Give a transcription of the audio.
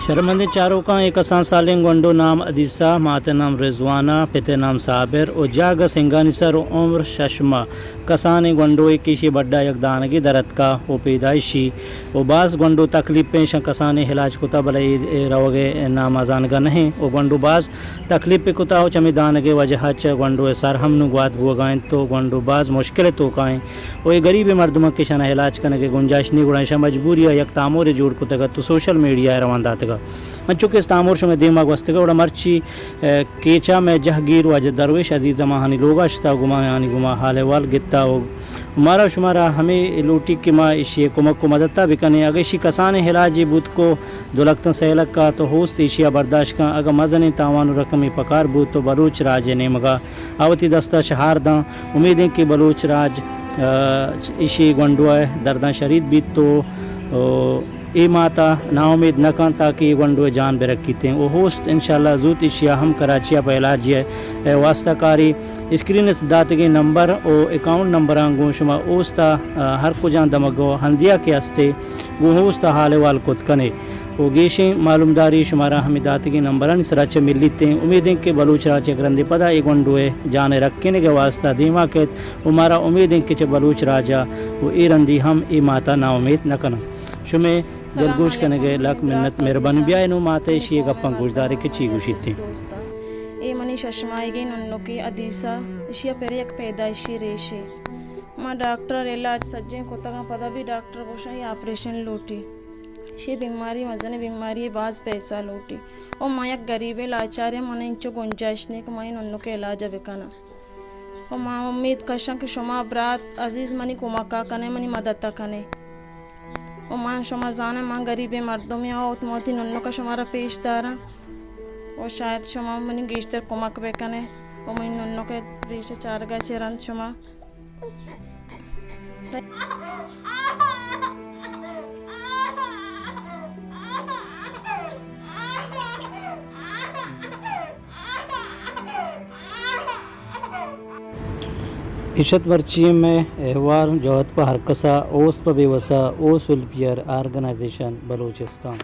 शर्मंद चारों का एक असान सालिम गंडो नाम अदीसा माते नाम रिजवाना पिते नाम साबिर और जाग सिंगानी सर उम्र शशमा कसानी गंडो किशी बड्डा यकदानगी दरद का वो पैदाइशी वो बास गंडो तकलीफ पेश कसानी हिलाज कुता भले रवगे नामाजान का नहीं वो गंडो बास तकलीफ पे कुता हो चमीदान के वजह गंडो सर हम नुगवात गुआएँ तो गंडो बास मुश्किल तो काएँ वो गरीब मर्दम के शना हिलाज करने के गुंजाइश नहीं गुड़ाइशा मजबूरी यक तामोर जोड़ कुतगा तो सोशल मीडिया रवानदात चूँकि इस तामोर में दिमाग वस्तगा उड़ा मर्ची केचा में जहगीर वज दरवेश अदीज़ महानी लोगा शता गुमा यानी गुमा हाल वाल गित्ता हो हमारा शुमारा हमें लूटी कि माँ इशिए कुमक को मददता भी कने अगर इसी कसाने हिलाजी बुत को दुलख्तन सहलक का तो होस्ट इशिया बर्दाश्त का अगर मजनी तावान रकमी पकार बुत तो बलूच राज ने मगा आवती दस्ता शहार दा उम्मीदें कि बलूच राज इशी गंडुआ दर्दा शरीद बीत तो ए माता नाउमीद न कान ताकि गंडो जान बेरक्की थे वो होस्ट इंशाल्लाह जूत इशिया हम कराचिया पर इलाज है वास्ताकारी स्क्रीन दातगे नंबर और अकाउंट नंबर आंगो शुमा ओस्ता हर को जान दमगो हंदिया के हस्ते वो होस्ता हाल वाल कुत कने वो गेशे मालूमदारी शुमारा हमिदातगे नंबर सराच मिलते उम्मीदें के बलूच राज ग्रंदे पदा एक गंडोए जान रखने के वास्ता धीमा के हमारा उम्मीदें के बलूच राजा वो ए रंदी हम ए माता ना उम्मीद न कना शुमे दिलगोश करने के लाख मिन्नत मेहरबानी ब्याह नु माते शी गप्पा गुजदारे के ची गुशी थी ए मनी शशमाएगे नन्नो की अदीसा इशिया पेरे एक पैदाइशी रेशे माँ डॉक्टर इलाज सज्जे को तक पता भी डॉक्टर बोशा ये ऑपरेशन लोटी शे बीमारी मजने बीमारी बाज पैसा लोटी और माँ एक गरीबे लाचार मने इंचो गुंजाइश ने माँ नन्नो के इलाज बिकाना और माँ उम्मीद कशा कि शुमा बरात अजीज़ मनी कुमाका कने मनी मदद कने और माँ शुमा जाना माँ गरीबे मर्दों में आओ मोती नन्नो का शुमारा पेश दारा और शायद शुमा मनी गेश्तर कुमक बेकने और मनी नन्नो के रेश चार गा चेरंत शुमा इशत वर्ची में अहवार जौहत पर हरकसा ओस पर बेवसा ओस उल्पियर आर्गनाइजेशन बलूचिस्तान।